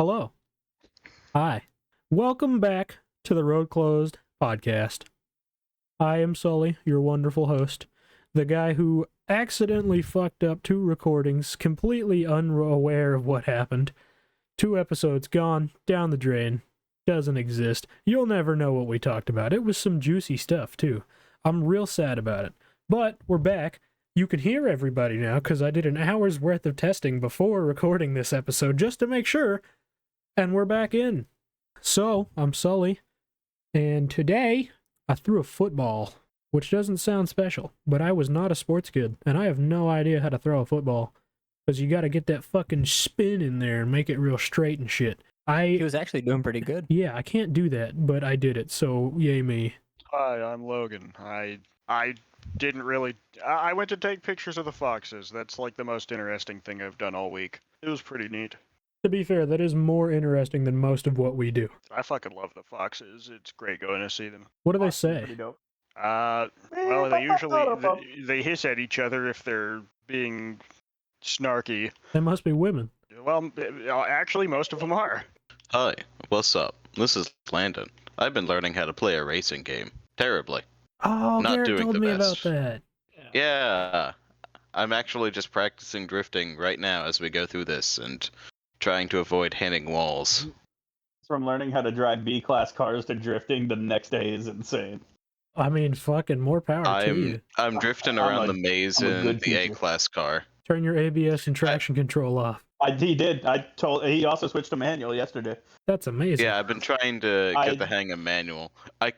Hello. Hi. Welcome back to the Road Closed podcast. I am Sully, your wonderful host, the guy who accidentally fucked up 2 recordings, completely unaware of what happened. 2 episodes gone, down the drain, doesn't exist. You'll never know what we talked about. It was some juicy stuff, too. I'm real sad about it. But we're back. You can hear everybody now, because I did an hour's worth of testing before recording this episode, just to make sure. And we're back in. So, I'm Sully, and today I threw a football, which doesn't sound special, but I was not a sports kid, and I have no idea how to throw a football, because you gotta get that fucking spin in there and make it real straight and shit. He was actually doing pretty good. Yeah, I can't do that, but I did it, so yay me. Hi, I'm Logan. I didn't really... I went to take pictures of the foxes. That's like the most interesting thing I've done all week. It was pretty neat. To be fair, that is more interesting than most of what we do. I fucking love the foxes. It's great going to see them. What do they say? Pretty dope. Well, they usually... They hiss at each other if they're being snarky. They must be women. Well, actually, most of them are. Hi, what's up? This is Landon. I've been learning how to play a racing game. Terribly. Oh, Not Garrett doing told the me best. about that. Yeah. I'm actually just practicing drifting right now as we go through this and trying to avoid hitting walls. From learning how to drive B-class cars to drifting the next day is insane. I mean, fucking more power to you. I'm drifting I'm around a- the maze I'm a in good the teacher. A-class car. Turn your ABS and traction control off. He did. He also switched to manual yesterday. That's amazing. Yeah, I've been trying to I- get the hang of manual. I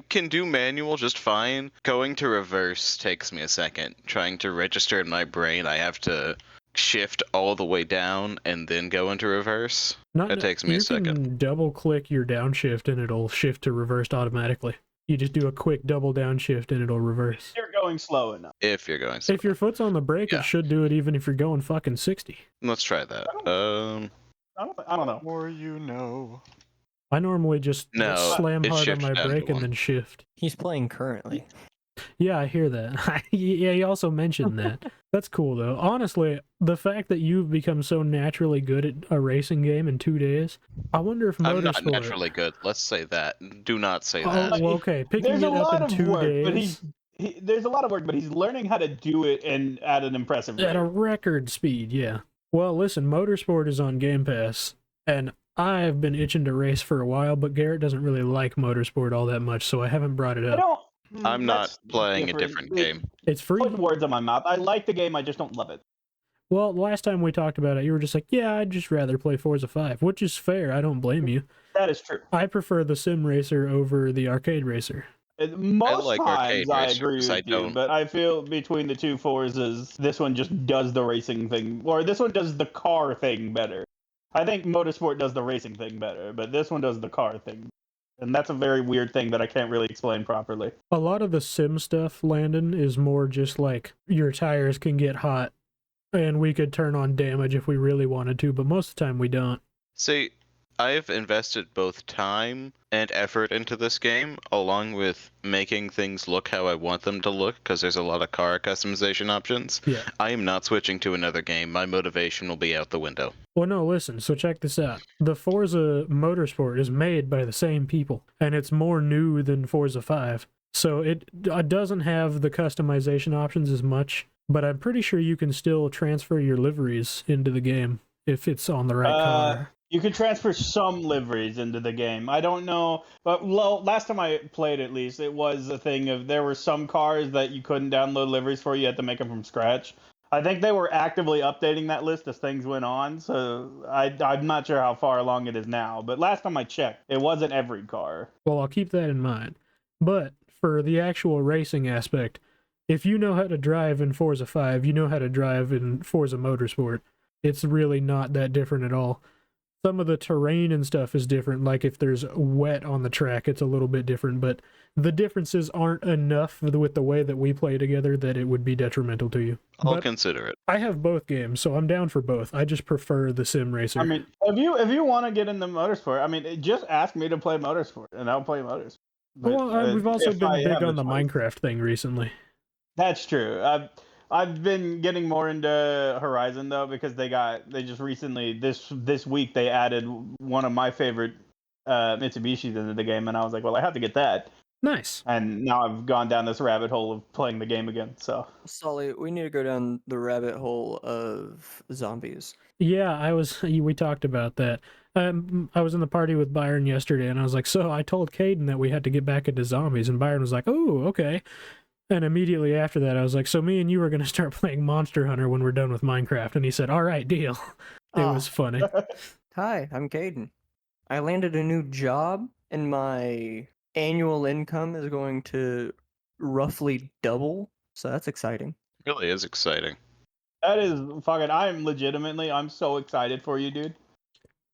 can do manual just fine. Going to reverse takes me a second. Trying to register in my brain, I have to shift all the way down and then go into reverse. That takes me a second. You can double click your downshift and it'll shift to reversed automatically. You just do a quick double downshift and it'll reverse. You're going slow enough. If you're going slow. If your foot's on the brake, Yeah. it should do it even if you're going fucking 60. Let's try that. I don't know. More you know. I normally just No, slam it hard on shifts my down to brake and 1. then shift. He's playing currently. Yeah, I hear that. Yeah, he also mentioned that. That's cool, though. Honestly, the fact that you've become so naturally good at a racing game in 2 days, I wonder if I'm not motorsport... naturally good. Let's say that. Do not say Oh, that. well, okay. Picking There's it a up lot in of 2 work, days... but there's a lot of work, but he's learning how to do it and at an impressive rate. At a record speed, yeah. Well, listen, Motorsport is on Game Pass, and I've been itching to race for a while, but Garrett doesn't really like Motorsport all that much, so I haven't brought it I up. don't. I'm not that's playing a different game. It's free. Putting words on my mouth. I like the game. I just don't love it. Well, last time we talked about it, you were just like, yeah, I'd just rather play Forza 5, which is fair. I don't blame you. That is true. I prefer the sim racer over the arcade racer. Most like times arcade I racers, agree with I you, don't. but I feel between the two Forzas, this one just does the racing thing, or this one does the car thing better. I think Motorsport does the racing thing better, but this one does the car thing. And that's a very weird thing that I can't really explain properly. A lot of the sim stuff, Landon, is more just like your tires can get hot and we could turn on damage if we really wanted to, but most of the time we don't. See, I've invested both time and effort into this game, along with making things look how I want them to look, because there's a lot of car customization options. Yeah. I am not switching to another game. My motivation will be out the window. Well, no, listen, so check this out. The Forza Motorsport is made by the same people, and it's more new than Forza 5. So it doesn't have the customization options as much, but I'm pretty sure you can still transfer your liveries into the game if it's on the right car. You can transfer some liveries into the game. I don't know, but last time I played, at least, it was a thing of there were some cars that you couldn't download liveries for. You had to make them from scratch. I think they were actively updating that list as things went on, so I'm not sure how far along it is now. But last time I checked, it wasn't every car. Well, I'll keep that in mind. But for the actual racing aspect, if you know how to drive in Forza 5, you know how to drive in Forza Motorsport. It's really not that different at all. Some of the terrain and stuff is different, like if there's wet on the track, it's a little bit different, but the differences aren't enough with the way that we play together that it would be detrimental to you. I'll But consider it. I have both games, so I'm down for both. I just prefer the sim racer. I mean, if you want to get into Motorsport, I mean, just ask me to play Motorsport, and I'll play Motorsport. But, we've also if been I big have on the choice- Minecraft thing recently. That's true. I've been getting more into Horizon though because they just recently this week they added one of my favorite Mitsubishis into the game, and I was like, well, I have to get that. Nice. And now I've gone down this rabbit hole of playing the game again. So Sully, we need to go down the rabbit hole of zombies. Yeah, we talked about that. I was in the party with Byron yesterday, and I was like, so I told Caden that we had to get back into zombies, and Byron was like, oh, okay. And immediately after that, I was like, so me and you are going to start playing Monster Hunter when we're done with Minecraft. And he said, all right, deal. It Ah. was funny. Hi, I'm Caden. I landed a new job, and my annual income is going to roughly double, so that's exciting. Really is exciting. that is fucking. I'm so excited for you, dude.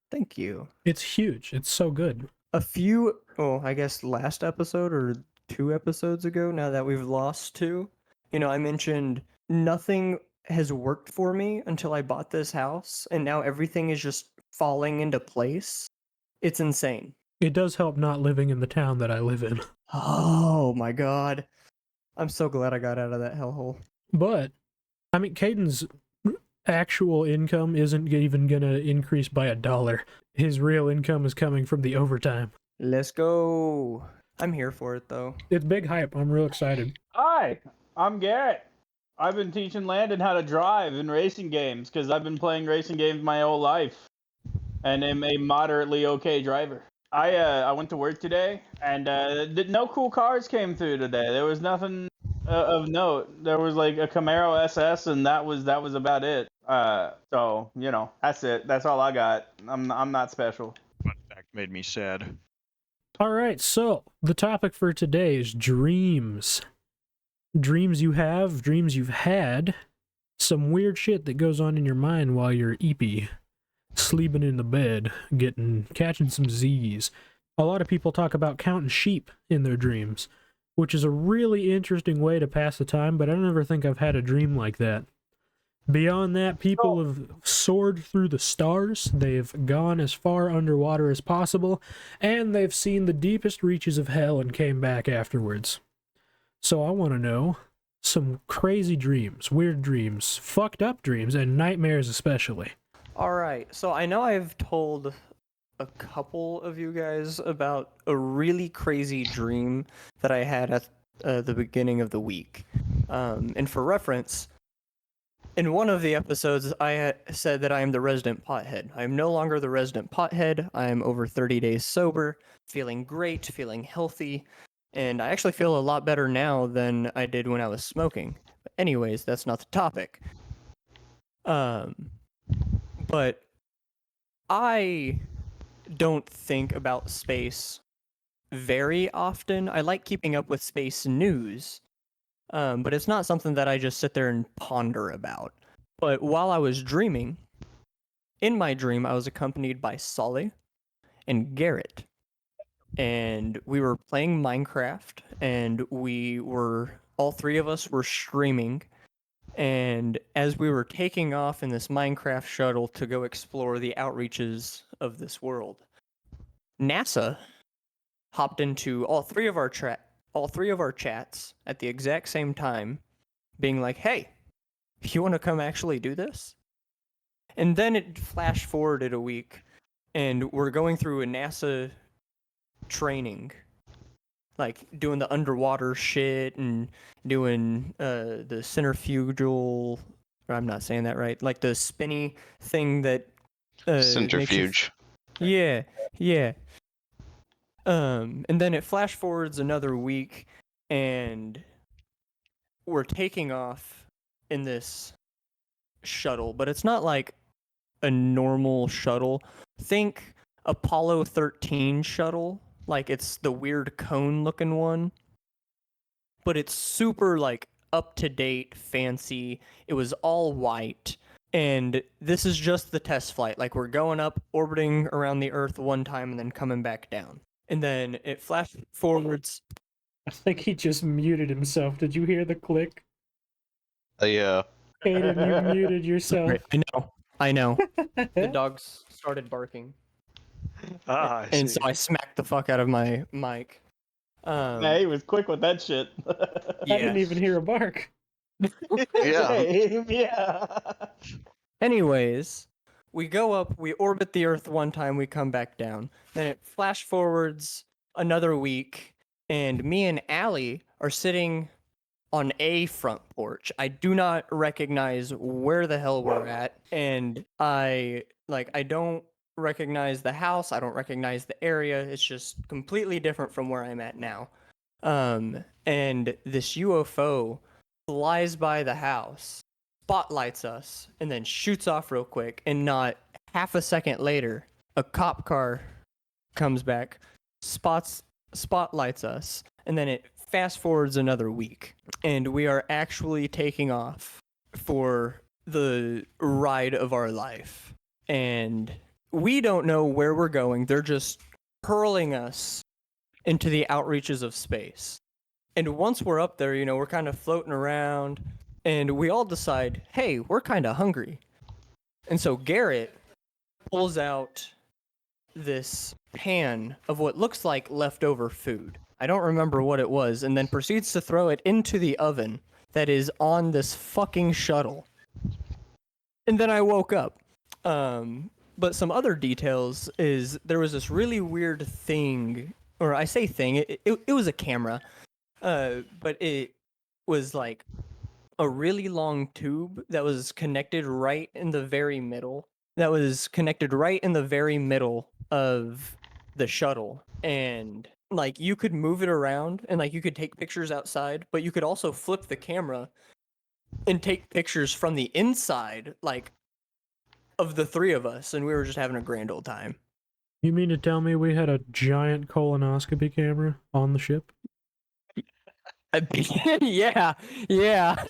Thank you. It's huge. It's so good. I guess last episode or 2 episodes ago, now that we've lost 2, I mentioned nothing has worked for me until I bought this house, and now everything is just falling into place. It's insane. It does help not living in the town that I live in. Oh my god. I'm so glad I got out of that hellhole. But, I mean, Caden's actual income isn't even going to increase by $1. His real income is coming from the overtime. Let's go. I'm here for it though. It's big hype. I'm real excited. Hi, I'm Garrett. I've been teaching Landon how to drive in racing games because I've been playing racing games my whole life, and am a moderately okay driver. I went to work today, and no cool cars came through today. There was nothing of note. There was like a Camaro SS, and that was about it. So that's it. That's all I got. I'm not special. Fun fact made me sad. All right, so the topic for today is dreams. Dreams you have, dreams you've had, some weird shit that goes on in your mind while you're eepy, sleeping in the bed, catching some Z's. A lot of people talk about counting sheep in their dreams, which is a really interesting way to pass the time, but I don't ever think I've had a dream like that. Beyond that, people have soared through the stars, they've gone as far underwater as possible, and they've seen the deepest reaches of hell and came back afterwards. So I want to know some crazy dreams, weird dreams, fucked up dreams, and nightmares especially. Alright, so I know I've told a couple of you guys about a really crazy dream that I had at the beginning of the week. And for reference, in one of the episodes, I said that I am the resident pothead. I am no longer the resident pothead. I am over 30 days sober, feeling great, feeling healthy, and I actually feel a lot better now than I did when I was smoking. But anyways, that's not the topic. But I don't think about space very often. I like keeping up with space news. But it's not something that I just sit there and ponder about. But while I was dreaming, in my dream, I was accompanied by Sully and Garrett. And we were playing Minecraft, and all 3 of us were streaming. And as we were taking off in this Minecraft shuttle to go explore the outreaches of this world, NASA hopped into all three of our chats at the exact same time, being like, hey, you want to come actually do this? And then it flashed forwarded a week, and we're going through a NASA training, like doing the underwater shit and doing the centrifugal, or I'm not saying that right, like the spinny thing that Centrifuge. Yeah. And then it flash forwards another week, and we're taking off in this shuttle, but it's not like a normal shuttle. Think Apollo 13 shuttle, like it's the weird cone-looking one, but it's super like up-to-date, fancy. It was all white. And this is just the test flight. Like, we're going up, orbiting around the Earth one time, and then coming back down. And then it flashed forwards. I think he just muted himself. Did you hear the click? Yeah. Aiden, you muted yourself. I know. The dogs started barking. I And see. so I smacked the fuck out of my mic. Yeah, he was quick with that shit. I didn't even hear a bark. Yeah. Same, yeah. Anyways, we go up, we orbit the Earth one time, we come back down. Then it flash forwards another week, and me and Allie are sitting on a front porch. I do not recognize where the hell we're at, and I don't recognize the house, I don't recognize the area. It's just completely different from where I'm at now. And this UFO flies by the house, spotlights us, and then shoots off real quick, and not half a second later, a cop car comes back, spotlights us, and then it fast forwards another week, and we are actually taking off for the ride of our life. And we don't know where we're going. They're just hurling us into the outreaches of space. And once we're up there, we're kind of floating around, and we all decide, hey, we're kind of hungry. And so Garrett pulls out this pan of what looks like leftover food. I don't remember what it was, and then proceeds to throw it into the oven that is on this fucking shuttle. And then I woke up. But some other details is there was this really weird thing, or I say thing, it was a camera, but it was like a really long tube that was connected right in the very middle. Of the shuttle, and like you could move it around, and like you could take pictures outside, but you could also flip the camera and take pictures from the inside, like of the three of us, and we were just having a grand old time. You mean to tell me we had a giant colonoscopy camera on the ship? Yeah. Can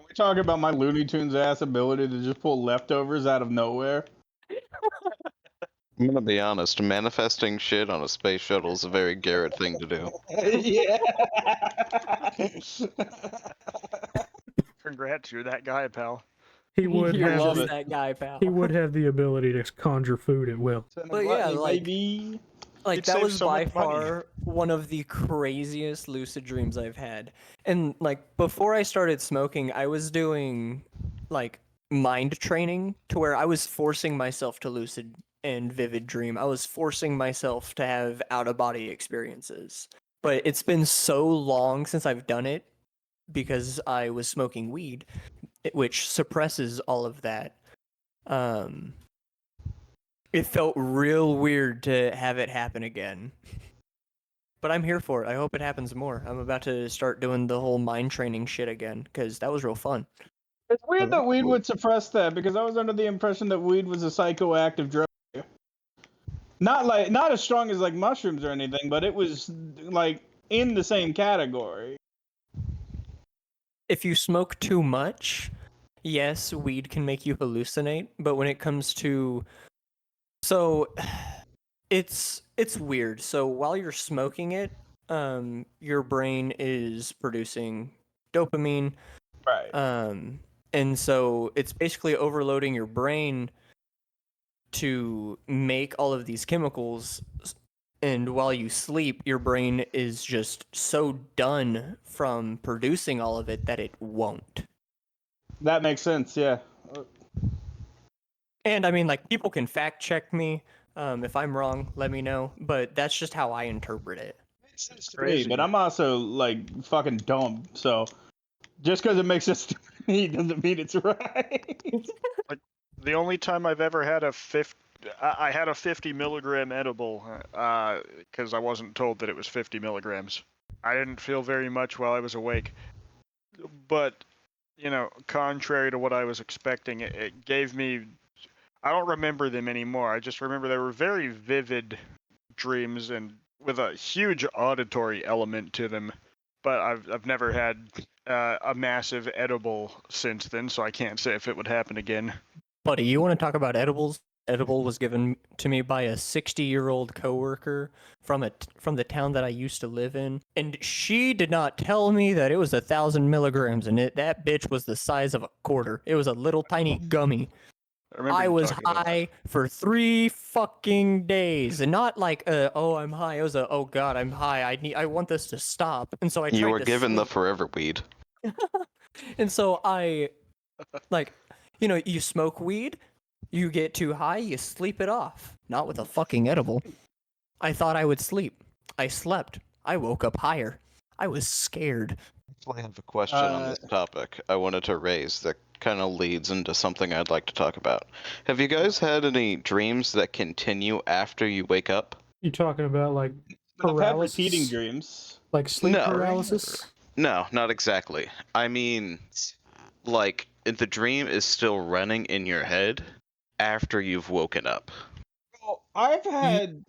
we talk about my Looney Tunes ass ability to just pull leftovers out of nowhere? I'm gonna be honest, manifesting shit on a space shuttle is a very Garrett thing to do. Yeah. Congrats, you're that guy, pal. He would You're have love just it. that guy, pal. he would have the ability to conjure food at will. But yeah, like- baby. Like You'd that save was so by much money. far one of the craziest lucid dreams I've had. And like before I started smoking, I was doing like mind training to where I was forcing myself to lucid and vivid dream. I was forcing myself to have out of body experiences. But it's been so long since I've done it because I was smoking weed, which suppresses all of that. It felt real weird to have it happen again. But I'm here for it. I hope it happens more. I'm about to start doing the whole mind training shit again, because that was real fun. It's weird that weed would suppress that, because I was under the impression that weed was a psychoactive drug. Not as strong as like mushrooms or anything, but it was like in the same category. If you smoke too much, yes, weed can make you hallucinate, but when it comes to... So, it's weird. So while you're smoking it, your brain is producing dopamine, Right. and so it's basically overloading your brain to make all of these chemicals, and while you sleep, your brain is just so done from producing all of it that it won't. That makes sense, yeah. And I mean, like, people can fact check me. If I'm wrong, let me know. But that's just how I interpret it. Makes sense to me, Crazy. but I'm also like fucking dumb, so just because it makes sense to me doesn't mean it's right. The only time I've ever had I had a 50 milligram edible because I wasn't told that it was 50 milligrams. I didn't feel very much while I was awake, but contrary to what I was expecting, it gave me. I don't remember them anymore. I just remember they were very vivid dreams and with a huge auditory element to them. But I've never had a massive edible since then, so I can't say if it would happen again. Buddy, you want to talk about edibles? Edible was given to me by a 60-year-old coworker from the town that I used to live in, and she did not tell me that it was 1,000 milligrams, and that bitch was the size of a quarter. It was a little tiny gummy. remember I you was talking about that. high for 3 fucking days, and not like oh, I'm high. It was oh god, I'm high. I want this to stop, and so I tried You were to given the sleep. forever weed. And so I, like, you smoke weed, you get too high, you sleep it off. Not with a fucking edible. I thought I would sleep. I slept. I woke up higher. I was scared. I have a question on this topic I wanted to raise that kind of leads into something I'd like to talk about. Have you guys had any dreams that continue after you wake up? You talking about like I've had paralysis? repeating dreams. Like sleep No. paralysis? No, not exactly. I mean, like, the dream is still running in your head after you've woken up. Well, I've had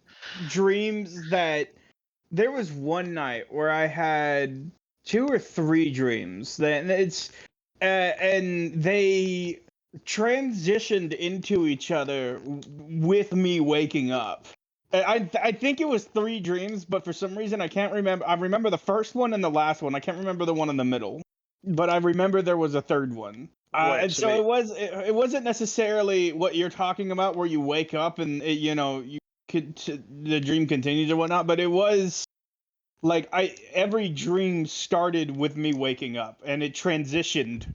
dreams that there was one night where I had 2 or 3 dreams that and they transitioned into each other with me waking up. I think it was 3 dreams, but for some reason I can't remember. I remember the first one and the last one. I can't remember the one in the middle, but I remember there was a third one. Wait, And so it wasn't necessarily what you're talking about, where you wake up and you could the dream continues or whatnot, but it was like every dream started with me waking up, and it transitioned.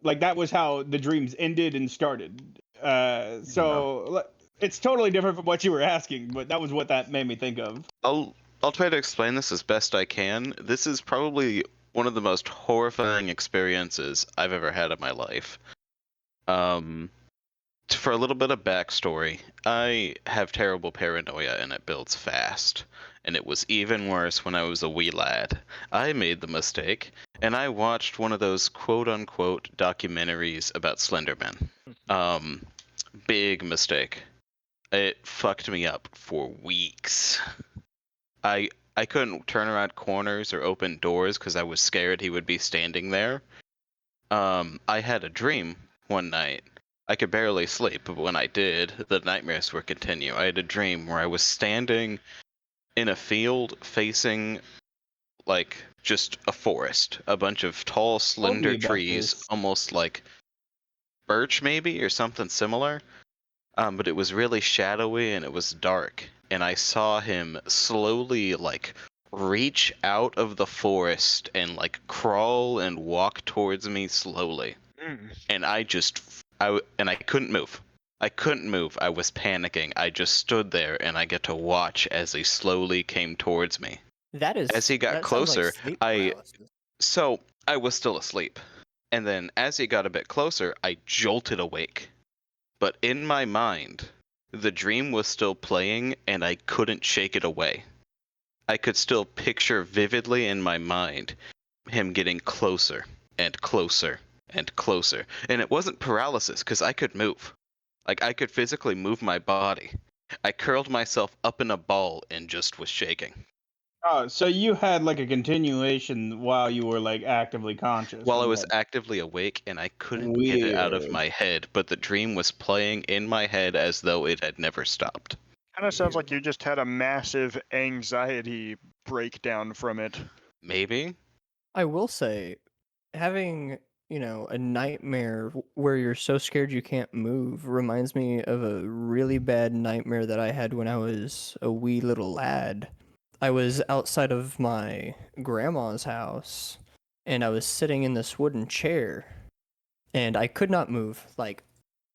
Like that was how the dreams ended and started. So it's totally different from what you were asking, but that was what that made me think of. I'll try to explain this as best I can. This is probably one of the most horrifying experiences I've ever had in my life. For a little bit of backstory, I have terrible paranoia and it builds fast. And it was even worse when I was a wee lad. I made the mistake, and I watched one of those quote-unquote documentaries about Slenderman. Big mistake. It fucked me up for weeks. I couldn't turn around corners or open doors because I was scared he would be standing there. I had a dream one night. I could barely sleep, but when I did, the nightmares would continue. I had a dream where I was standing in a field facing, like, just a forest. A bunch of tall, slender trees, almost like birch maybe, or something similar. But it was really shadowy and it was dark. And I saw him slowly, like, reach out of the forest and, like, crawl and walk towards me slowly. And I couldn't move. I couldn't move. I was panicking. I just stood there and I get to watch as he slowly came towards me. As he got closer, I was still asleep. And then as he got a bit closer, I jolted awake. But in my mind, the dream was still playing and I couldn't shake it away. I could still picture vividly in my mind him getting closer and closer and closer. And it wasn't paralysis because I could move. Like, I could physically move my body. I curled myself up in a ball and just was shaking. Oh, so you had like a continuation while you were like actively conscious. While I was actively awake, and I couldn't get it out of my head, but the dream was playing in my head as though it had never stopped. Kind of sounds like you just had a massive anxiety breakdown from it. Maybe. I will say, having, a nightmare where you're so scared you can't move reminds me of a really bad nightmare that I had when I was a wee little lad. I was outside of my grandma's house, and I was sitting in this wooden chair, and I could not move. Like,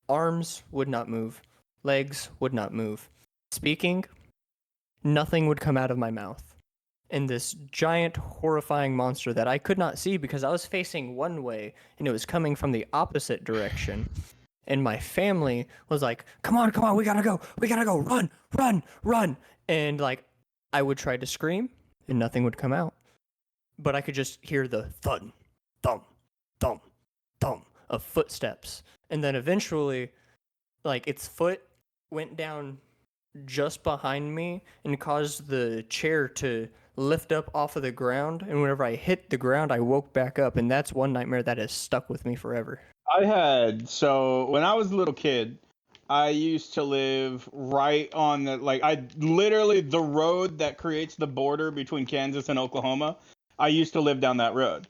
arms would not move, legs would not move. Speaking, nothing would come out of my mouth. And this giant, horrifying monster that I could not see because I was facing one way, and it was coming from the opposite direction. And my family was like, come on, we gotta go, run. And, like, I would try to scream, and nothing would come out. But I could just hear the thud, thump, thump, thump of footsteps. And then eventually, like, its foot went down just behind me and caused the chair to lift up off of the ground. And whenever I hit the ground, I woke back up. And that's one nightmare that has stuck with me forever. So when I was a little kid, I used to live right on the the road that creates the border between Kansas and Oklahoma. I used to live down that road.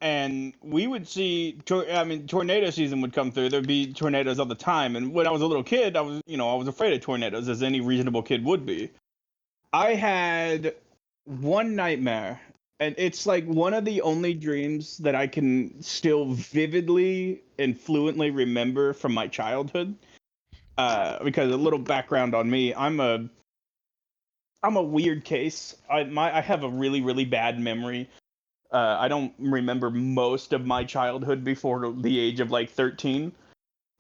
And we would see, tornado season would come through. There'd be tornadoes all the time. And when I was a little kid, I was afraid of tornadoes, as any reasonable kid would be. I had one nightmare And it's like one of the only dreams that I can still vividly and fluently remember from my childhood. Because a little background on me, I'm a weird case. I have a really really bad memory. I don't remember most of my childhood before the age of like 13.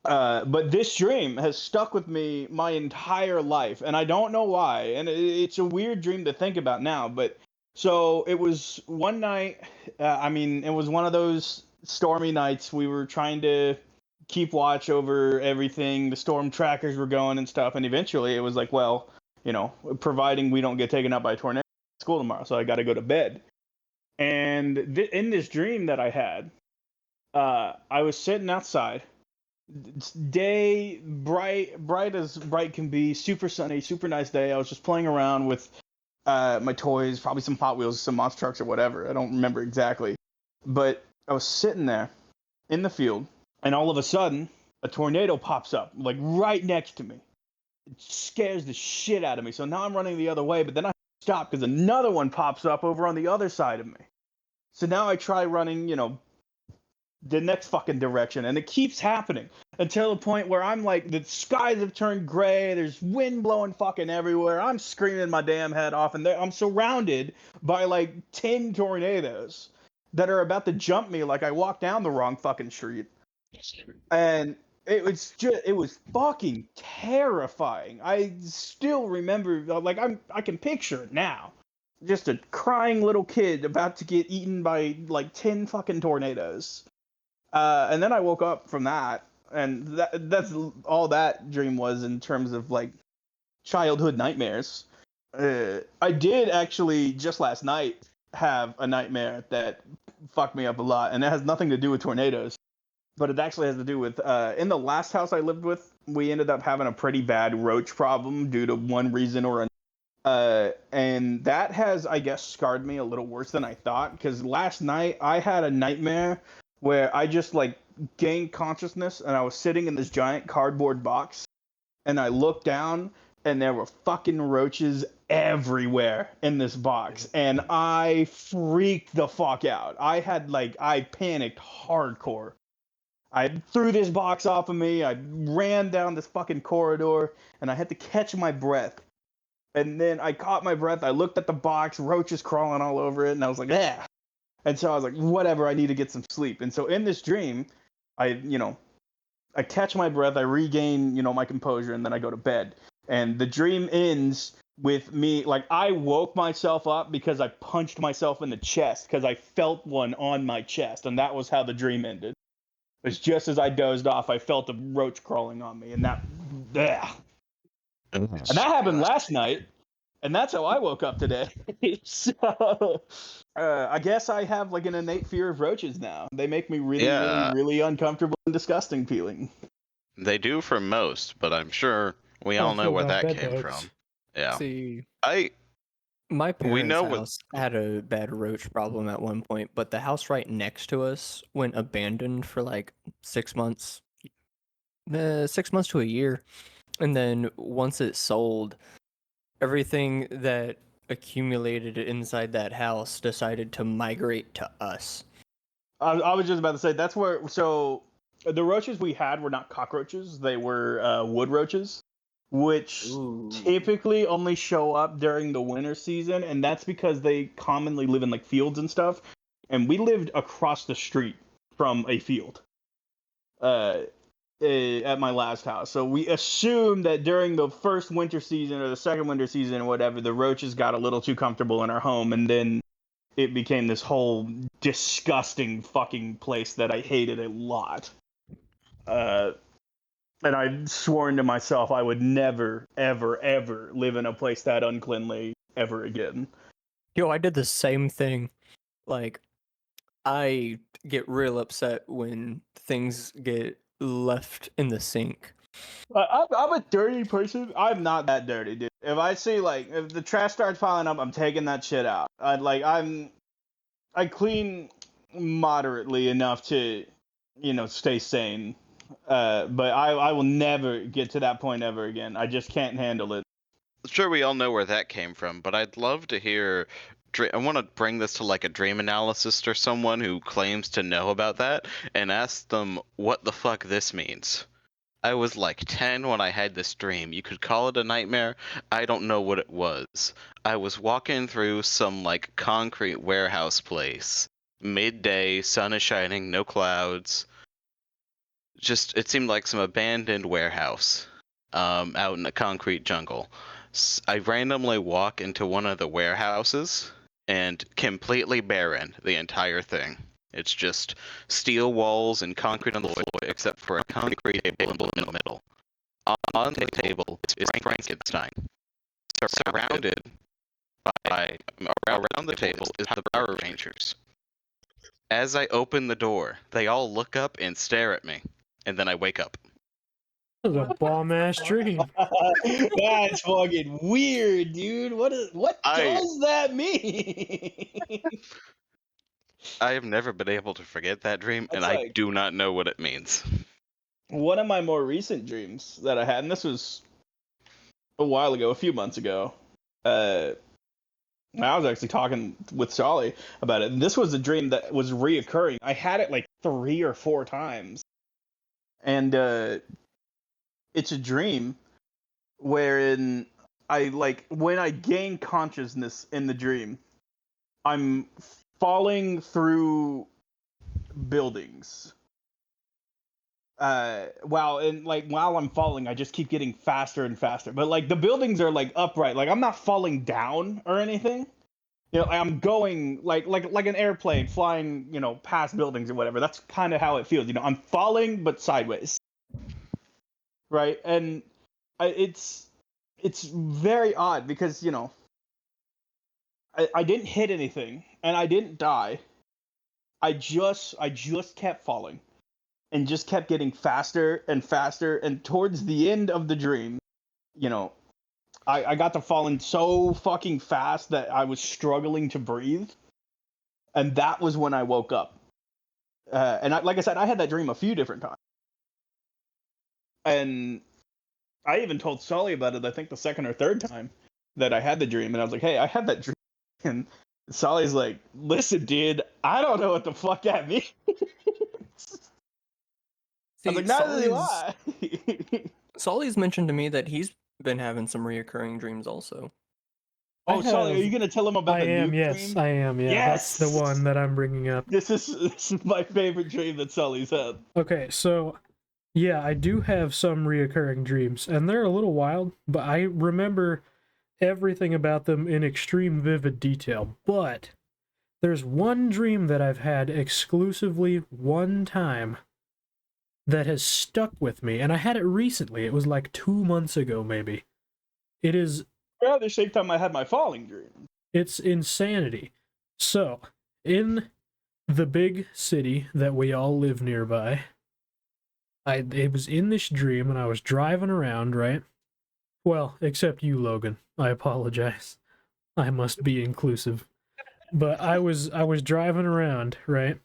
But this dream has stuck with me my entire life, and I don't know why. And it's a weird dream to think about now. But so it was one night. I mean, it was one of those stormy nights. We were trying to keep watch over everything. The storm trackers were going and stuff, and eventually it was like, well, providing we don't get taken out by a tornado, school tomorrow, so I got to go to bed. And in this dream that I had, I was sitting outside. Day bright as bright can be, super sunny, super nice day. I was just playing around with my toys, probably some Hot Wheels, some monster trucks or whatever. I don't remember exactly, but I was sitting there in the field, and all of a sudden a tornado pops up like right next to me. It scares the shit out of me. So now I'm running the other way, but then I stop because another one pops up over on the other side of me. So now I try running, the next fucking direction, and it keeps happening until the point where I'm like, the skies have turned gray, there's wind blowing fucking everywhere, I'm screaming my damn head off, and I'm surrounded by like 10 tornadoes that are about to jump me like I walked down the wrong fucking street. And it was fucking terrifying. I still remember, like, I can picture it now. Just a crying little kid about to get eaten by like 10 fucking tornadoes. And then I woke up from that, and that's all that dream was in terms of like childhood nightmares. I did actually just last night have a nightmare that fucked me up a lot, and it has nothing to do with tornadoes, but it actually has to do with in the last house I lived with, we ended up having a pretty bad roach problem due to one reason or another. And that has, I guess, scarred me a little worse than I thought, because last night I had a nightmare where I just like gained consciousness and I was sitting in this giant cardboard box, and I looked down and there were fucking roaches everywhere in this box, and I freaked the fuck out. I panicked hardcore. I threw this box off of me, I ran down this fucking corridor, and I had to catch my breath. And then I caught my breath, I looked at the box, roaches crawling all over it, and I was like, yeah. And so I was like, whatever, I need to get some sleep. And so in this dream, I catch my breath, I regain, my composure, and then I go to bed. And the dream ends with me, like, I woke myself up because I punched myself in the chest because I felt one on my chest, and that was how the dream ended. It was just as I dozed off, I felt a roach crawling on me, and that happened last night. And that's how I woke up today. So, I guess I have like an innate fear of roaches now. They make me really, really, really uncomfortable and disgusting feeling. They do for most, but I'm sure we all know where that came from. Yeah. See, My my We parents' know what- house had a bad roach problem at one point, but the house right next to us went abandoned for like 6 months, 6 months to a year. And then once it sold, everything that accumulated inside that house decided to migrate to us. I was just about to say that's where. So the roaches we had were not cockroaches; they were wood roaches, which typically only show up during the winter season, and that's because they commonly live in like fields and stuff. And we lived across the street from a field. At my last house. So we assumed that during the first winter season or the second winter season or whatever, the roaches got a little too comfortable in our home, and then it became this whole disgusting fucking place that I hated a lot. And I'd sworn to myself I would never, ever, ever live in a place that uncleanly ever again. Yo, I did the same thing. Like, I get real upset when things get left in the sink. I'm a dirty person. I'm not that dirty, dude. If I see like if the trash starts piling up, I'm taking that shit out. I clean moderately enough to, stay sane. But I will never get to that point ever again. I just can't handle it. Sure, we all know where that came from, but I'd love to hear I want to bring this to like a dream analyst or someone who claims to know about that and ask them what the fuck this means. I was like 10 when I had this dream. You could call it a nightmare. I don't know what it was. I was walking through some like concrete warehouse place. Midday, sun is shining, no clouds. Just it seemed like some abandoned warehouse out in a concrete jungle. I randomly walk into one of the warehouses and completely barren, the entire thing. It's just steel walls and concrete on the floor, except for a concrete table in the middle. On the table is Frankenstein. Surrounded by around the table is the Power Rangers. As I open the door, they all look up and stare at me, and then I wake up. That was a bomb-ass dream. That's fucking weird, dude. What does that mean? I have never been able to forget that dream, and That's I like- do not know what it means. One of my more recent dreams that I had, and this was a while ago, a few months ago. I was actually talking with Solly about it, and this was a dream that was reoccurring. I had it like 3 or 4 times, and it's a dream wherein when I gain consciousness in the dream, I'm falling through buildings. While I'm falling, I just keep getting faster and faster. But like the buildings are like upright. Like I'm not falling down or anything. You know, I'm going like an airplane flying, you know, past buildings or whatever. That's kind of how it feels. You know, I'm falling but sideways. Right? And it's very odd because, you know, I didn't hit anything and I didn't die. I just kept falling and just kept getting faster and faster. And towards the end of the dream, you know, I got to falling so fucking fast that I was struggling to breathe. And that was when I woke up. Like I said, I had that dream a few different times. And I even told Sully about it, I think the second or third time that I had the dream. And I was like, hey, I had that dream. And Sully's like, listen, dude, I don't know what the fuck that means. I was like, neither do I. Sully's mentioned to me that he's been having some reoccurring dreams also. Oh, Sully, are you going to tell him about the nuke yes, dream? I am, yeah. Yes! That's the one that I'm bringing up. This is my favorite dream that Sully's had. Okay, so, yeah, I do have some reoccurring dreams, and they're a little wild, but I remember everything about them in extreme vivid detail. But there's one dream that I've had exclusively one time that has stuck with me, and I had it recently. It was like 2 months ago, maybe. It is... Around the same time I had my falling dream. It's insanity. So, in the big city that we all live nearby, it was in this dream, and I was driving around, right? Well, except you, Logan. I apologize. I must be inclusive. But I was driving around, right?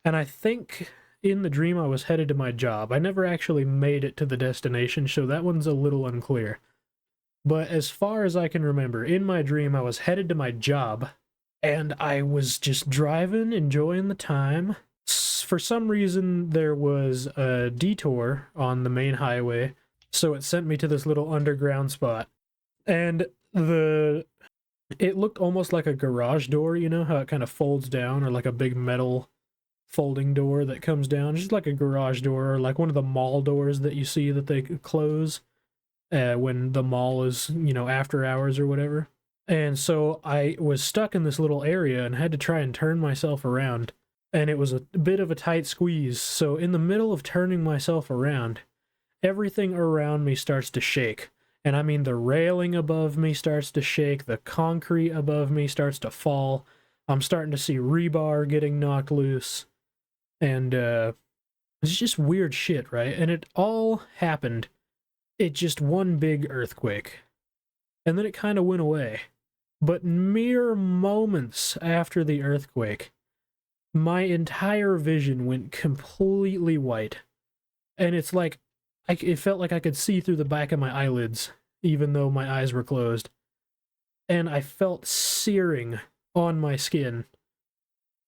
And I think in the dream I was headed to my job. I never actually made it to the destination, so that one's a little unclear. But as far as I can remember, in my dream I was headed to my job, and I was just driving, enjoying the time. For some reason, there was a detour on the main highway, so it sent me to this little underground spot. And it looked almost like a garage door, you know, how it kind of folds down, or like a big metal folding door that comes down, just like a garage door, or like one of the mall doors that you see that they close when the mall is, you know, after hours or whatever. And so I was stuck in this little area and had to try and turn myself around. And it was a bit of a tight squeeze. So in the middle of turning myself around, everything around me starts to shake. And I mean, the railing above me starts to shake. The concrete above me starts to fall. I'm starting to see rebar getting knocked loose. And it's just weird shit, right? And it all happened. It just one big earthquake. And then it kind of went away. But mere moments after the earthquake, my entire vision went completely white. And it's like, it felt like I could see through the back of my eyelids, even though my eyes were closed. and I felt searing on my skin,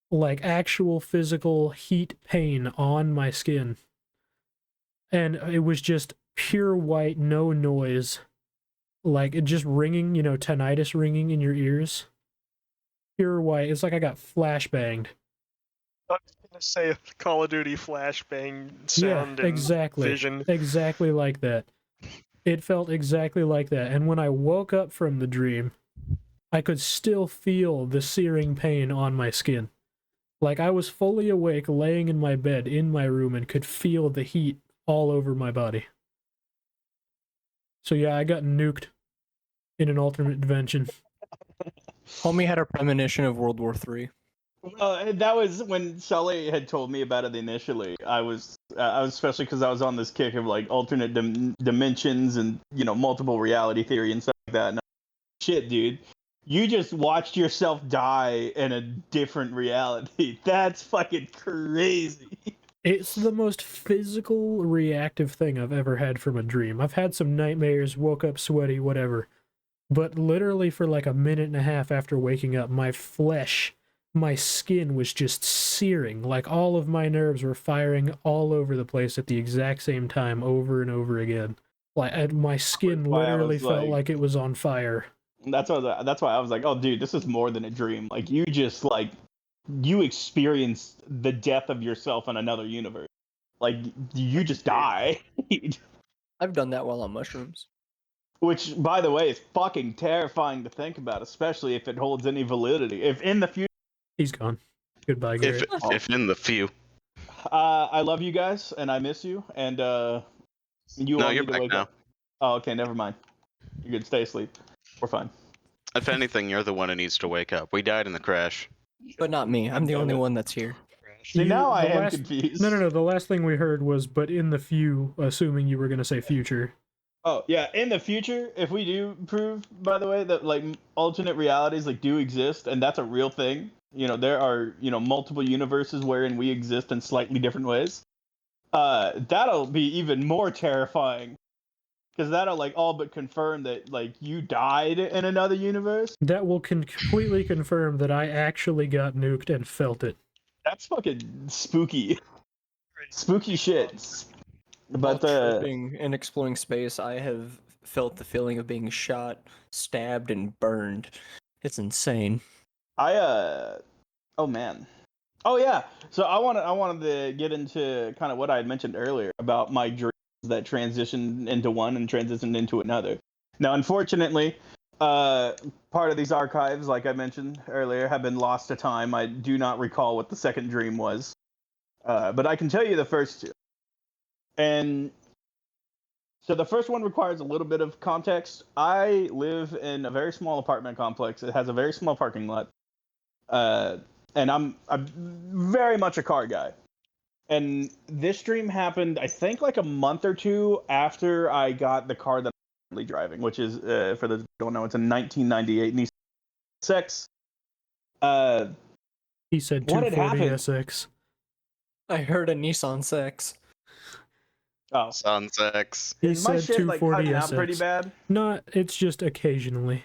like actual physical heat pain on my skin. And it was just pure white, no noise, like it just ringing, tinnitus ringing in your ears. Pure white. It's like I got flashbanged. I was gonna say a Call of Duty flashbang Yeah, sound and exactly. vision. Exactly like that. It felt exactly like that. And when I woke up from the dream, I could still feel the searing pain on my skin. Like I was fully awake, laying in my bed in my room, and could feel the heat all over my body. So yeah, I got nuked in an alternate dimension. Homie had a premonition of World War III. Well, that was when Sully had told me about it initially. I was especially because I was on this kick of like alternate dimensions and multiple reality theory and stuff like that. And shit, dude, you just watched yourself die in a different reality. That's fucking crazy. It's the most physical, reactive thing I've ever had from a dream. I've had some nightmares, woke up sweaty, whatever. But literally for like a minute and a half after waking up, my flesh, my skin was just searing. Like all of my nerves were firing all over the place at the exact same time over and over again. Like my skin literally felt like it was on fire. That's why I was like, oh, dude, this is more than a dream. Like you just you experienced the death of yourself in another universe. Like you just die. I've done that while on mushrooms. Which, by the way, is fucking terrifying to think about, especially if it holds any validity. If in the future, He's gone. Goodbye, Garrett. If in the few. I love you guys and I miss you, and you No, all you're need to back wake now. up. Oh, okay, never mind. You're good. Stay asleep. We're fine. If anything, you're the one who needs to wake up. We died in the crash. But not me. I'm the only one that's here. See, now I the am last- confused. No. The last thing we heard was, but in the few, assuming you were going to say future. Oh yeah, in the future, if we do prove, by the way, that like alternate realities like do exist, and that's a real thing. There are multiple universes wherein we exist in slightly different ways. That'll be even more terrifying, because that'll like all but confirm that like you died in another universe. That will completely confirm that I actually got nuked and felt it. That's fucking spooky, spooky shit. While But tripping and exploring space, I have felt the feeling of being shot, stabbed, and burned. It's insane. oh man. Oh yeah. So I wanted to get into kind of what I had mentioned earlier about my dreams that transitioned into one and transitioned into another. Now, unfortunately, part of these archives, like I mentioned earlier, have been lost to time. I do not recall what the second dream was, but I can tell you the first two. And so the first one requires a little bit of context. I live in a very small apartment complex. It has a very small parking lot. And I'm very much a car guy. And this dream happened, I think, like a month or two after I got the car that I'm currently driving, which is, for those who don't know, it's a 1998 Nissan SX. He said What had 240 happened? SX. I heard a Nissan sex. Oh, Sunsex. He is my said shit like 240 cutting out pretty SX. bad? Not, it's just occasionally.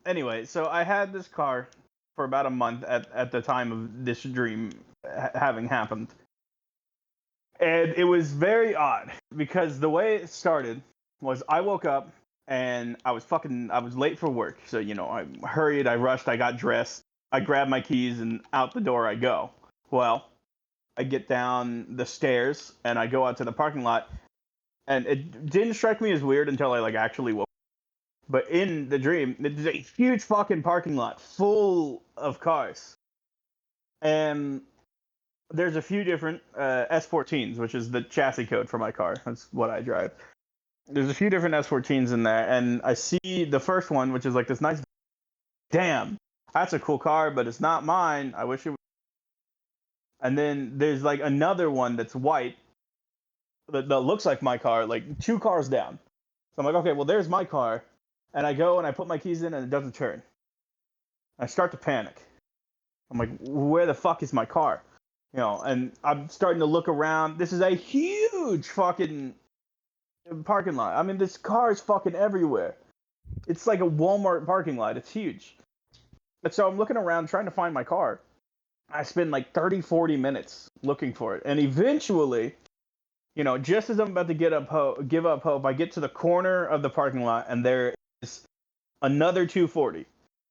Anyway, so I had this car for about a month at the time of this dream having happened. And it was very odd because the way it started was I woke up and I was late for work. So, I hurried, I rushed, I got dressed, I grabbed my keys and out the door I go. Well, I get down the stairs and I go out to the parking lot, and it didn't strike me as weird until I like actually woke. But in the dream, there's a huge fucking parking lot full of cars, and there's a few different S14s, which is the chassis code for my car. That's what I drive. There's a few different S14s in there, and I see the first one, which is like this nice. Damn, that's a cool car, but it's not mine. I wish it. And then there's like another one that's white that looks like my car, like two cars down. So I'm like, okay, well, there's my car. And I go and I put my keys in and it doesn't turn. I start to panic. I'm like, where the fuck is my car? And I'm starting to look around. This is a huge fucking parking lot. I mean, this car is fucking everywhere. It's like a Walmart parking lot. It's huge. And so I'm looking around trying to find my car. I spend like 30, 40 minutes looking for it. And eventually, just as I'm about to give up hope, I get to the corner of the parking lot and there is another 240.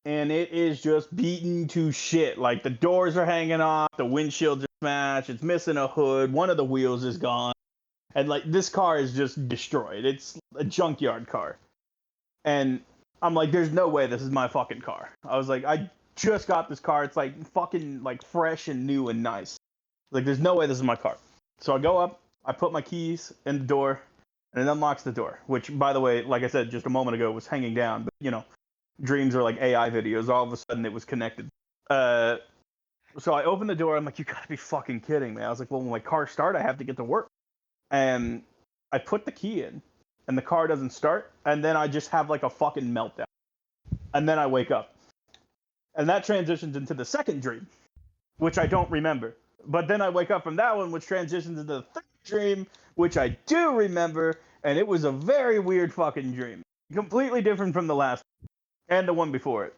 And it is just beaten to shit. Like the doors are hanging off, the windshields are smashed, it's missing a hood, one of the wheels is gone. And like this car is just destroyed. It's a junkyard car. And I'm like, there's no way this is my fucking car. I was like, I just got this car. It's like fucking like fresh and new and nice. Like, there's no way this is my car. So I go up, I put my keys in the door, and it unlocks the door. Which, by the way, like I said just a moment ago, was hanging down. But dreams are like AI videos. All of a sudden, it was connected. So I open the door. I'm like, you gotta be fucking kidding me. I was like, well, when my car starts, I have to get to work. And I put the key in, and the car doesn't start, and then I just have like a fucking meltdown. And then I wake up. And that transitions into the second dream, which I don't remember. But then I wake up from that one, which transitions into the third dream, which I do remember, and it was a very weird fucking dream. Completely different from the last one, and the one before it.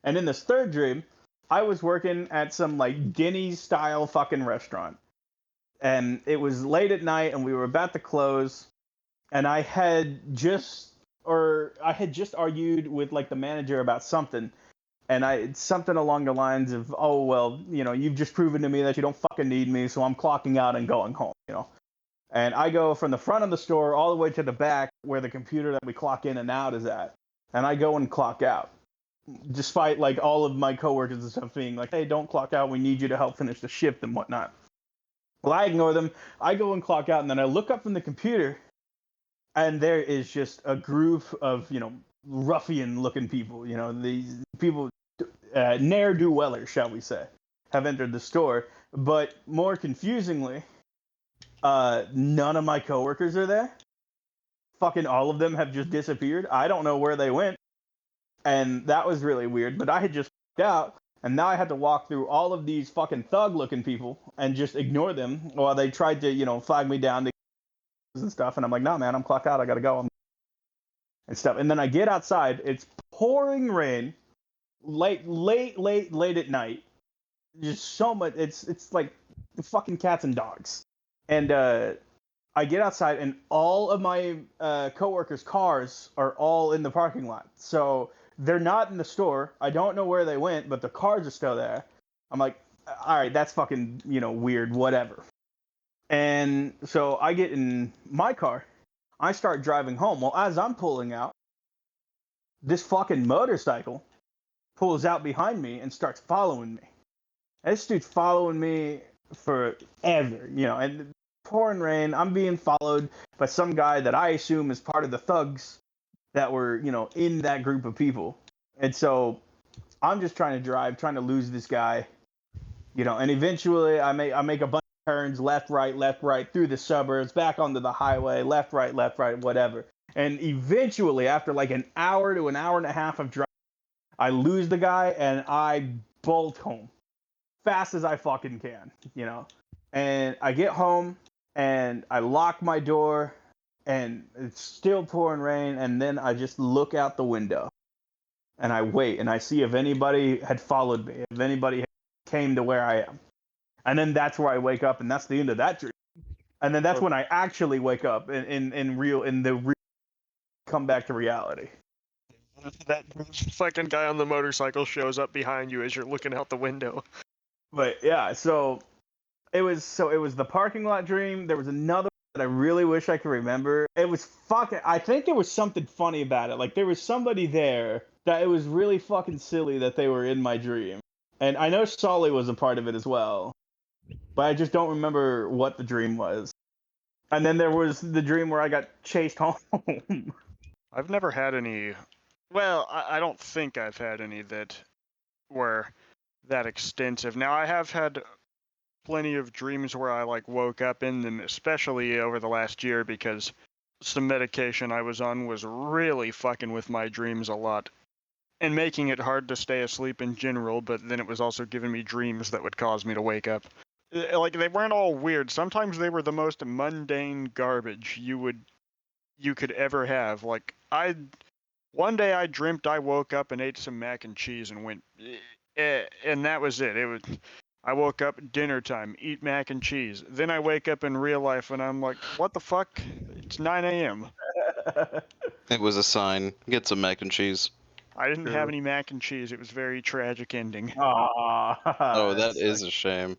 And in this third dream, I was working at some like Denny's-style fucking restaurant. And it was late at night, and we were about to close, and I had just argued with like the manager about something, and something along the lines of, oh well, you've just proven to me that you don't fucking need me, so I'm clocking out and going home, And I go from the front of the store all the way to the back where the computer that we clock in and out is at, and I go and clock out, despite like all of my coworkers and stuff being like, hey, don't clock out, we need you to help finish the shift and whatnot. Well, I ignore them. I go and clock out, and then I look up from the computer, and there is just a group of, ruffian-looking people. These people, ne'er-do-wellers, shall we say, have entered the store. But more confusingly, none of my coworkers are there. Fucking all of them have just disappeared. I don't know where they went. And that was really weird. But I had just out. And now I had to walk through all of these fucking thug-looking people and just ignore them while they tried to, flag me down and stuff. And I'm like, no, man, I'm clocked out. I gotta go. And stuff. And then I get outside. It's pouring rain, late at night. Just so much. It's like the fucking cats and dogs. And I get outside, and all of my coworkers' cars are all in the parking lot. So they're not in the store. I don't know where they went, but the cars are still there. I'm like, all right, that's fucking, weird, whatever. And so I get in my car. I start driving home. Well, as I'm pulling out, this fucking motorcycle pulls out behind me and starts following me. And this dude's following me forever, and pouring rain. I'm being followed by some guy that I assume is part of the thugs that were, in that group of people. And so I'm just trying to drive, trying to lose this guy, and eventually I make a bunch of turns, left, right, through the suburbs, back onto the highway, left, right, whatever. And eventually, after like an hour to an hour and a half of driving, I lose the guy and I bolt home fast as I fucking can, And I get home and I lock my door, and it's still pouring rain, and then I just look out the window and I wait and I see if anybody had followed me, if anybody came to where I am. And then that's where I wake up, and that's the end of that dream. And then that's when I actually wake up in come back to reality. That fucking guy on the motorcycle shows up behind you as you're looking out the window. But yeah, so it was the parking lot dream. There was another that I really wish I could remember. It was I think there was something funny about it. Like, there was somebody there that it was really fucking silly that they were in my dream. And I know Sully was a part of it as well, but I just don't remember what the dream was. And then there was the dream where I got chased home. I've never had any. Well, I don't think I've had any that were that extensive. Now, I have had plenty of dreams where I woke up in them, especially over the last year, because some medication I was on was really fucking with my dreams a lot and making it hard to stay asleep in general, but then it was also giving me dreams that would cause me to wake up. like they weren't all weird. Sometimes they were the most mundane garbage you could ever have. Like one day I dreamt I woke up and ate some mac and cheese and went, and that was it. I woke up dinner time, eat mac and cheese. Then I wake up in real life and I'm like, what the fuck? It's 9 a.m. It was a sign. Get some mac and cheese. I didn't have True. any mac and cheese. It was a very tragic ending. Oh, that That's is a shame.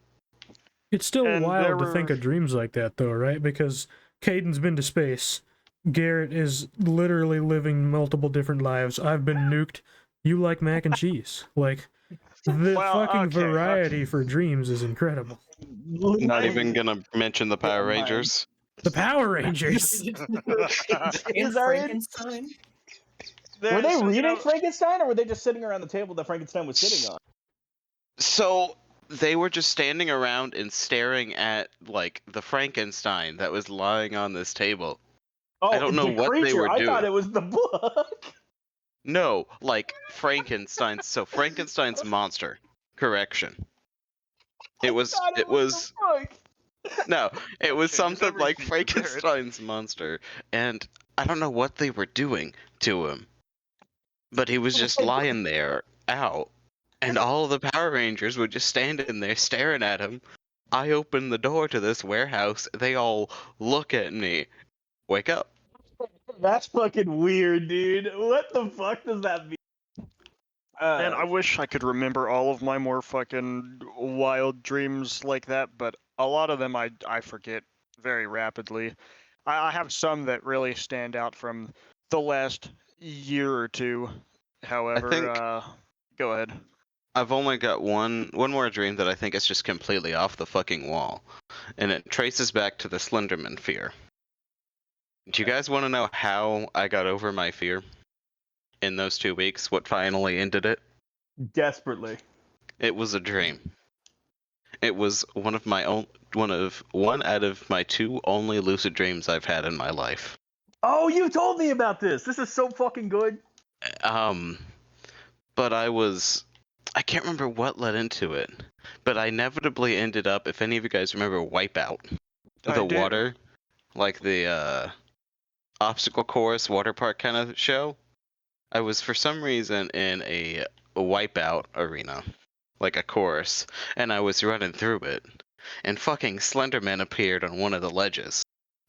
It's still And there wild to think were- of dreams like that, though, right? Because Caden's been to space. Garrett is literally living multiple different lives. I've been nuked. You like mac and cheese. Like, the Well, fucking okay, variety for dreams is incredible. Not even gonna mention the Power Yeah, mine. Rangers. The Power Rangers! And are in- Frankenstein. Were they So, reading Frankenstein, or were they just sitting around the table that Frankenstein was sitting on? So they were just standing around and staring at like the Frankenstein that was lying on this table. Oh, I don't know the what they creature. were I thought doing. it was the book. No, like Frankenstein's. So Frankenstein's monster. Correction. It was. thought It was was. the book. No, it was Okay, something like everything prepared. Frankenstein's monster, and I don't know what they were doing to him, but he was just lying there out, and all the Power Rangers were just standing there staring at him. I open the door to this warehouse. They all look at me. Wake up. That's fucking weird, dude. What the fuck does that mean? Man, I wish I could remember all of my more fucking wild dreams like that, but a lot of them I forget very rapidly. I have some that really stand out from the last year or two. However, think- go ahead. I've only got one more dream that I think is just completely off the fucking wall, and it traces back to the Slenderman fear. Do you guys want to know how I got over my fear in those 2 weeks? What finally ended it? Desperately. It was a dream. It was one out of my 2 only lucid dreams I've had in my life. Oh, you told me about this. This is so fucking good. But I can't remember what led into it, but I inevitably ended up, if any of you guys remember Wipeout, I the do. water, like the obstacle course water park kind of show. I was for some reason in a Wipeout arena, like a course, and I was running through it, and fucking Slenderman appeared on one of the ledges.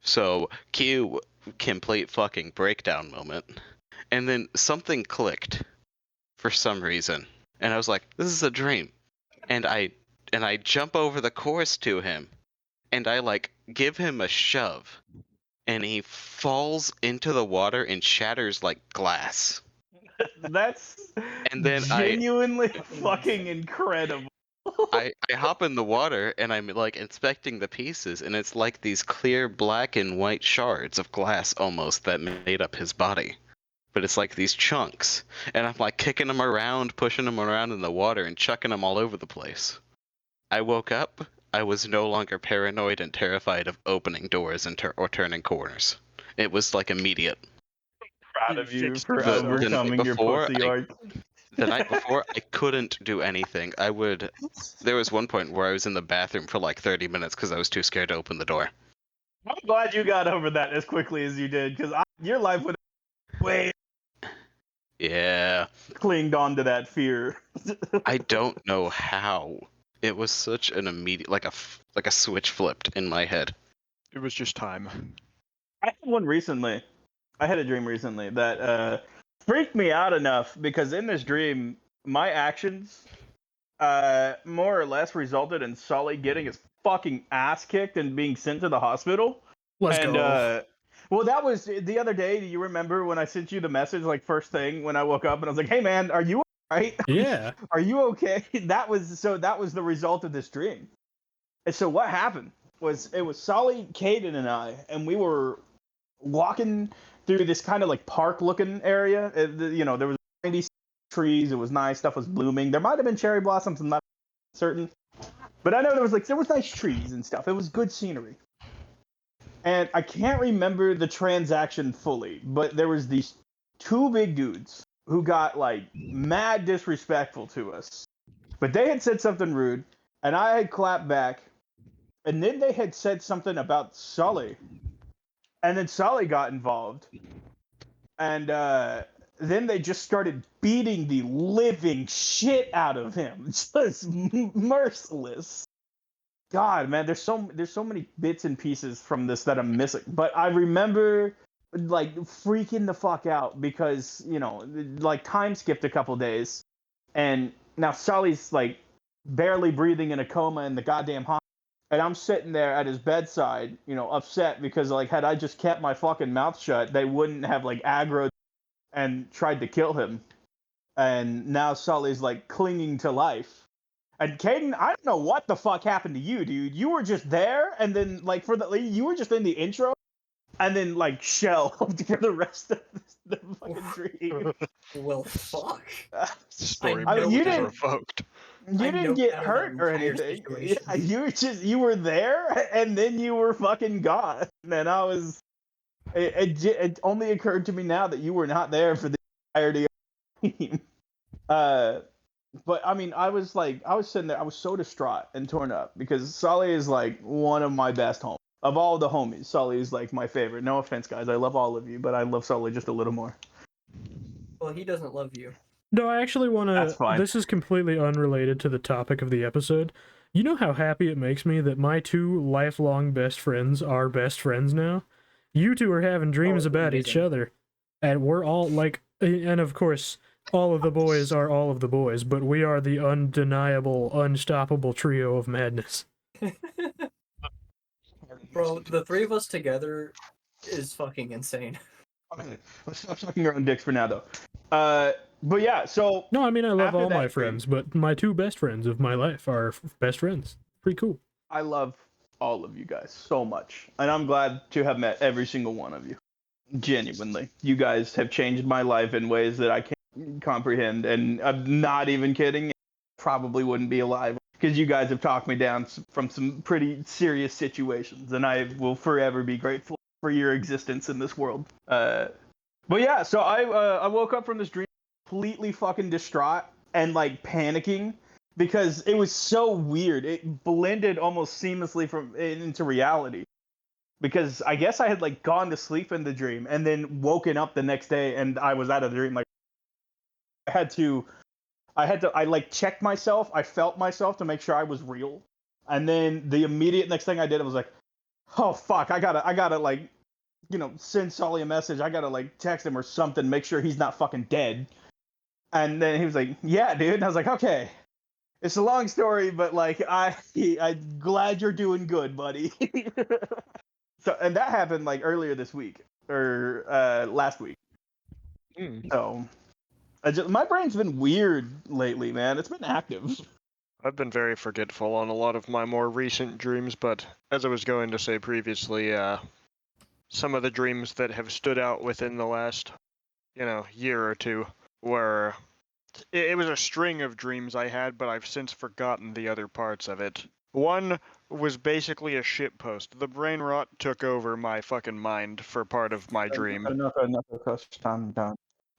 So cue complete fucking breakdown moment, and then something clicked for some reason, and I was like, "This is a dream," and I jump over the course to him, and I like give him a shove, and he falls into the water and shatters like glass. That's And then genuinely fucking incredible. I hop in the water and I'm like inspecting the pieces, and it's like these clear black and white shards of glass almost that made up his body. But it's like these chunks, and I'm like kicking them around, pushing them around in the water, and chucking them all over the place. I woke up. I was no longer paranoid and terrified of opening doors and or turning corners. It was like immediate. Proud You of you fixed for yourself. overcoming your Before, pussy arc. The night before, I couldn't do anything. There was one point where I was in the bathroom for like 30 minutes because I was too scared to open the door. I'm glad you got over that as quickly as you did, because your life would have way Yeah. clinged on to that fear. I don't know how. It was such an immediate, like a switch flipped in my head. It was just time. I had one recently. I had a dream recently that freaked me out enough because in this dream, my actions more or less resulted in Sully getting his fucking ass kicked and being sent to the hospital. Let's go. Well, that was the other day. Do you remember when I sent you the message, like first thing when I woke up, and I was like, "Hey, man, are you all right? Yeah. Are you okay?" That was the result of this dream. And so what happened was it was Solly, Caden, and I, and we were walking through this kind of like park-looking area. There was 90 trees. It was nice. Stuff was blooming. There might have been cherry blossoms. I'm not certain, but I know there was nice trees and stuff. It was good scenery. And I can't remember the transaction fully, but there was these 2 big dudes who got like mad disrespectful to us. But they had said something rude, and I had clapped back, And then they had said something about Sully. And then Sully got involved. And then they just started beating the living shit out of him. Just merciless. God, man, there's so many bits and pieces from this that I'm missing. But I remember like freaking the fuck out because, you know, like time skipped a couple days and now Sully's like barely breathing in a coma in the goddamn hospital. And I'm sitting there at his bedside, you know, upset because like had I just kept my fucking mouth shut, they wouldn't have like aggroed and tried to kill him. And now Sully's like clinging to life. And Caden, I don't know what the fuck happened to you, dude. You were just there, and then like you were just in the intro, and then like shelved for the rest of the fucking dream. Well, fuck. Story I know mode is that- revoked. You I didn't know get out of hurt that or entire anything. situation. You were there, and then you were fucking gone. And I was. It only occurred to me now that you were not there for the entirety of the game. But I mean, I was sitting there, I was so distraught and torn up because Sully is like one of my best homies. Of all the homies, Sully is like my favorite. No offense, guys, I love all of you, but I love Sully just a little more. Well, he doesn't love you. No, I actually want That's to. fine. This is completely unrelated to the topic of the episode. You know how happy it makes me that my two lifelong best friends are best friends now? You two are having dreams about each amazing. other. And we're all like. And of course, all of the boys are all of the boys, but we are the undeniable, unstoppable trio of madness. Bro, the three of us together is fucking insane. Okay, let's stop sucking our own dicks for now, though. But yeah, so No, I mean, I love After all that my dream- friends, but my two best friends of my life are best friends. Pretty cool. I love all of you guys so much, and I'm glad to have met every single one of you. Genuinely, you guys have changed my life in ways that I can't comprehend, and I'm not even kidding. Probably wouldn't be alive because you guys have talked me down from some pretty serious situations, and I will forever be grateful for your existence in this world. But yeah, so I woke up from this dream completely fucking distraught and like panicking because it was so weird. It blended almost seamlessly into reality. Because I guess I had like gone to sleep in the dream and then woken up the next day and I was out of the dream. Like I like checked myself. I felt myself to make sure I was real. And then the immediate next thing I did, I was like, oh fuck, I gotta like, you know, send Sully a message. I gotta like text him or something, make sure he's not fucking dead. And then he was like, yeah, dude. And I was like, okay. It's a long story, but like I'm glad you're doing good, buddy. So and that happened like earlier this week or last week. So my brain's been weird lately, man. It's been active. I've been very forgetful on a lot of my more recent dreams, but as I was going to say previously, some of the dreams that have stood out within the last, year or two were. It was a string of dreams I had, but I've since forgotten the other parts of it. One was basically a shitpost. The brain rot took over my fucking mind for part of my dream. Enough.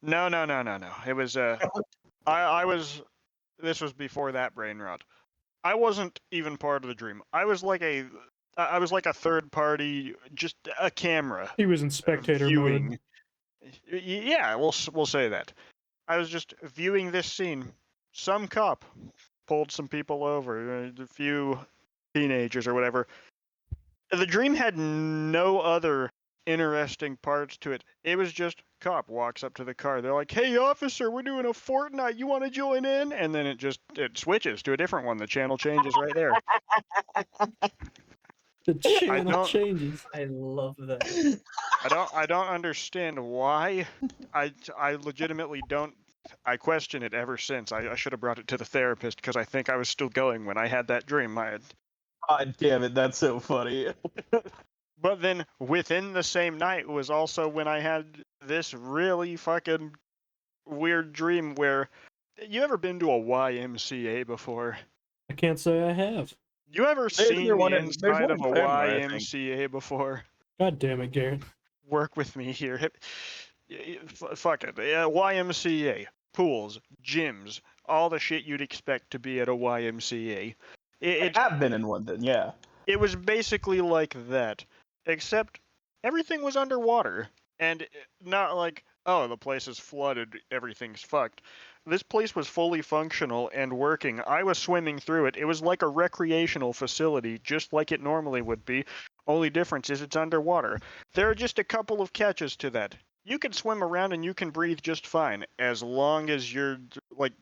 No. It was I was. This was before that brain rot. I wasn't even part of the dream. I was like a third party, just a camera He was in spectator viewing. mode. Yeah, we'll say that. I was just viewing this scene. Some cop pulled some people over, a few teenagers or whatever. The dream had no other interesting parts to it. It was just cop walks up to the car. They're like, "Hey, officer, we're doing a Fortnite. You want to join in?" And then it switches to a different one. The channel changes right there. The channel don't- changes. I love that. I don't understand why. I legitimately don't. I question it ever since. I should have brought it to the therapist because I think I was still going when I had that dream. God damn it, that's so funny. But then within the same night was also when I had this really fucking weird dream where. You ever been to a YMCA before? I can't say I have. You ever seen the one inside of a in Claremore, I think. YMCA before? God damn it, Garrett. Work with me here. Fuck it. YMCA, pools, gyms, all the shit you'd expect to be at a YMCA. I have been in one then, yeah. It was basically like that, except everything was underwater. And not like, oh, the place is flooded, everything's fucked. This place was fully functional and working. I was swimming through it. It was like a recreational facility, just like it normally would be. Only difference is it's underwater. There are just a couple of catches to that. You can swim around and you can breathe just fine, as long as you're, like,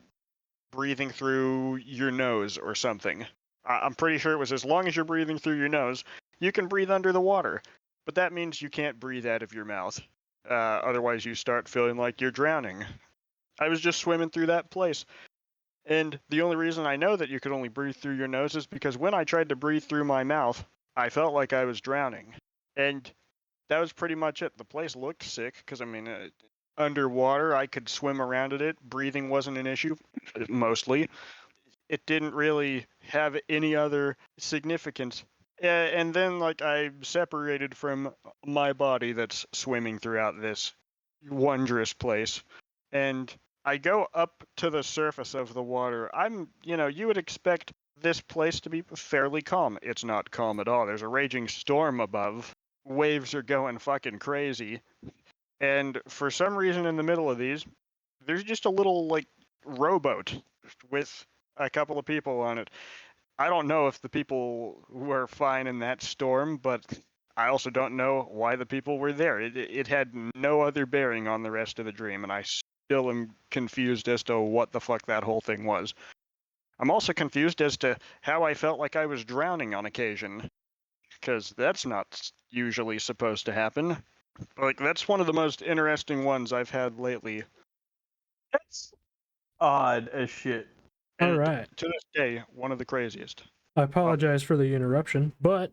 breathing through your nose or something. I'm pretty sure it was as long as you're breathing through your nose, you can breathe under the water. But that means you can't breathe out of your mouth. Otherwise, you start feeling like you're drowning. I was just swimming through that place. And the only reason I know that you could only breathe through your nose is because when I tried to breathe through my mouth, I felt like I was drowning. And that was pretty much it. The place looked sick because, I mean, underwater, I could swim around in it. Breathing wasn't an issue, mostly. It didn't really have any other significance. And then, like, I separated from my body that's swimming throughout this wondrous place. And I go up to the surface of the water. You would expect this place to be fairly calm. It's not calm at all. There's a raging storm above. Waves are going fucking crazy. And for some reason in the middle of these, there's just a little, like, rowboat with a couple of people on it. I don't know if the people were fine in that storm, but I also don't know why the people were there. It had no other bearing on the rest of the dream, and I still am confused as to what the fuck that whole thing was. I'm also confused as to how I felt like I was drowning on occasion, because that's not usually supposed to happen. Like, that's one of the most interesting ones I've had lately. That's odd as shit. All And right. to this day, one of the craziest. I apologize for the interruption, but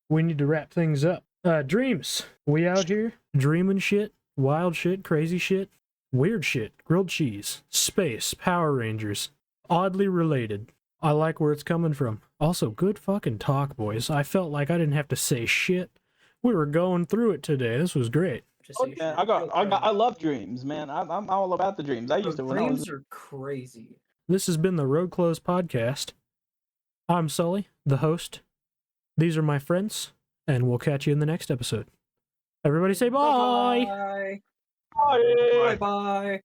we need to wrap things up. Dreams. We out here dreaming shit, wild shit, crazy shit, weird shit, grilled cheese, space, Power Rangers. Oddly related. I like where it's coming from. Also, good fucking talk, boys. I felt like I didn't have to say shit. We were going through it today. This was great. Just Oh, so you man, should I love dreams, man. I'm all about the dreams. I used to when I was. dreams are crazy. This has been the Road Closed Podcast. I'm Sully, the host. These are my friends, and we'll catch you in the next episode. Everybody say bye! Bye. Bye. Bye.